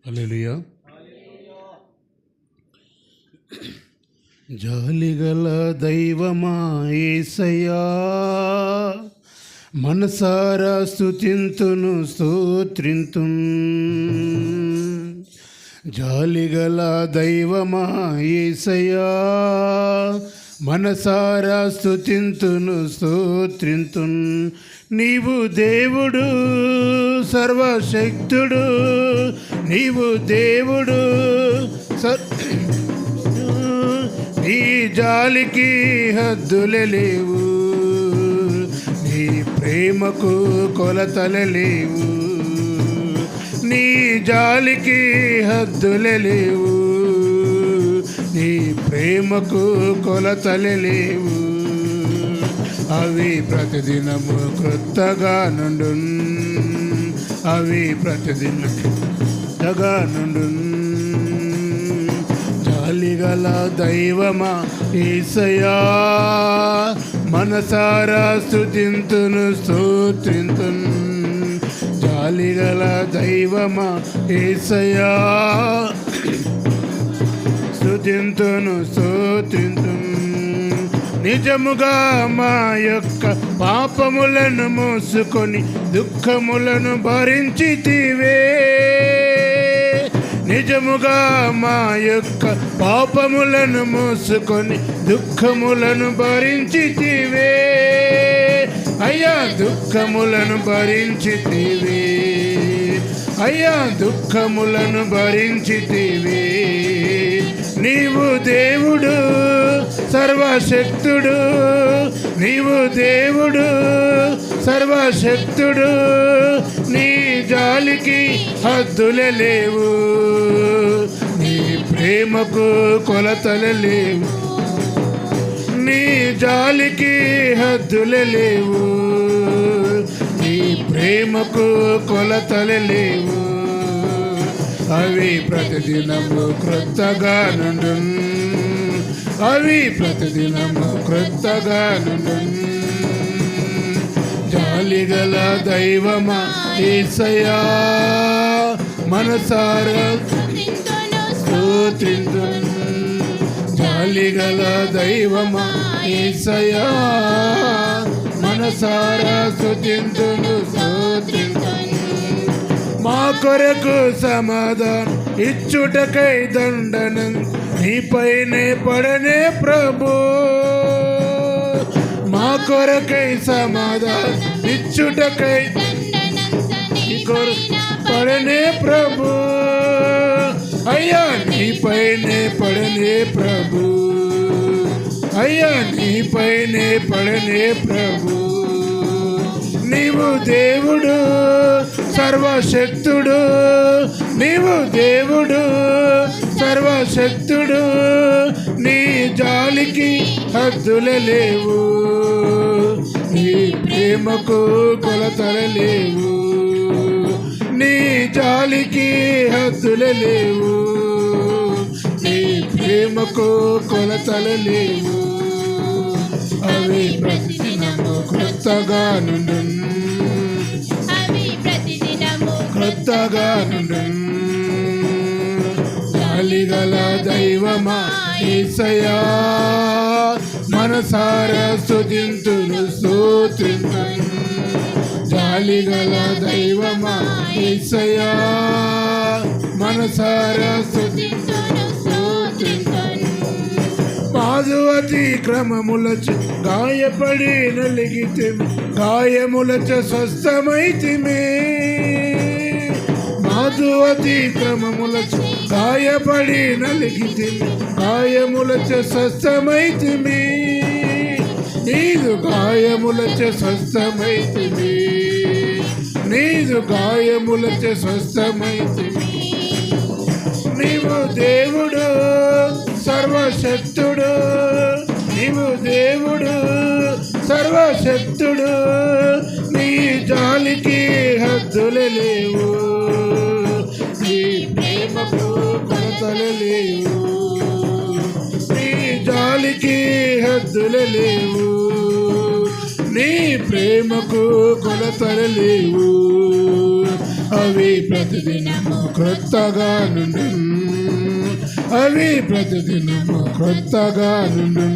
హల్లెలూయా. జాలిగల దైవమా యేసయ్యా, మనసారా స్తుతింతును స్తోత్రింతున్. జాలిగల దైవమా యేసయ్యా, మనసారా స్తుతింతును స్తోత్రింతున్. నీవు దేవుడు సర్వశక్తుడు, నీవు దేవుడు నీ జాలికి హద్దులే లేవు, నీ ప్రేమకు కొలతలే లేవు. నీ జాలికి హద్దులే లేవు, నీ ప్రేమకు కొలతలే లేవు. అవి ప్రతిదినము క్రొత్తగా నుండు, అవి ప్రతిదినం కొత్తగా నుండు. జాలిగల దైవమా యేసయ్యా, మనసారా స్తుతింతును స్తోత్రింతున్. జాలిగల దైవమా యేసయ్యా, స్తుతింతును స్తోత్రింతున్. నిజముగా మా యొక్క పాపములను మోసుకొని దుఃఖములను భరించితివే. నిజముగా మా యొక్క పాపములను మోసుకొని దుఃఖములను భరించితివే. అయ్యా దుఃఖములను భరించితివే, అయ్యా దుఃఖములను భరించితివే. నీవు దేవుడు సర్వశక్తుడు, నీవు దేవుడు సర్వశక్తుడు, నీ జాలికి హద్దులే లేవు, నీ ప్రేమకు కొలతలే లేవు. నీ జాలికి హద్దులే లేవు, నీ ప్రేమకు కొలతలే లేవు. అవి ప్రతిదినము క్రొత్తగా నుండు, అవి ప్రతిదినము క్రొత్తగా నుండు. జాలిగల దైవమా యేసయ్యా, మనసారా స్తుతింతున్. జాలిగల దైవమా యేసయ్యా, మనసారా స్తుతింతును స్తోత్రింతున్. మా కొరకు సమాధానం ఇచ్చుటకై దండనం నీపైనే పడనే ప్రభు. మా కొరకై సమాధానం ఇచ్చుటకై నీ కొరకు పడనే ప్రభు. అయ్యా నీపైనే పడనే ప్రభు, అయ్యా నీపైనే పడనే ప్రభు. నీవు దేవుడు సర్వశక్తుడు, నీవు దేవుడు సర్వశక్తుడు, నీ జాలికి హద్దులే లేవు, నీ ప్రేమకు కొలతలే లేవు. నీ జాలికి హద్దులే లేవు, నీ ప్రేమకు కొలతలే లేవు. అవి ప్రతిదినము క్రొత్తగా నుండు, క్రొత్తగా నుండు. జాలిగల దైవమా యేసయ్యా, మనసారా స్తుతింతును స్తోత్రింతున్. జాలిగల దైవమా యేసయ్యా, మనసారా స్తుతింతును స్తోత్రింతున్. మాదు అతిక్రమములచే గాయపడి నలిగితిమి, గాయములచే స్వస్థమైతిమి. మాదు అతిక్రమములచే గాయపడి నలిగితిమి, గాయములచే స్వస్థమైతిమి. నీదు గాయములచే స్వస్థమైతిమి, నీదు గాయములచే స్వస్థమైతిమి. నీవు దేవుడు సర్వశక్తుడు, నీవు దేవుడు సర్వశక్తుడు, నీ జాలికి హద్దులే లేవు, నీ ప్రేమకు కొలతలే లేవు. నీ జాలికి హద్దులే లేవు, నీ ప్రేమకు కొలతలే లేవు. అవి ప్రతిదినము క్రొత్తగా నుండు అవి ప్రతిదినము క్రొత్తగా నుండు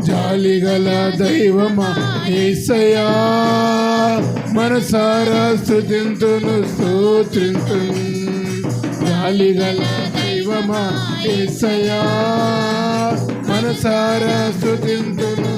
జాలిగల దైవమా యేసయ్యా మనసారా స్తుతింతును స్తోత్రింతును జాలిగల దైవమా యేసయ్యా మనసారా స్తుతింతును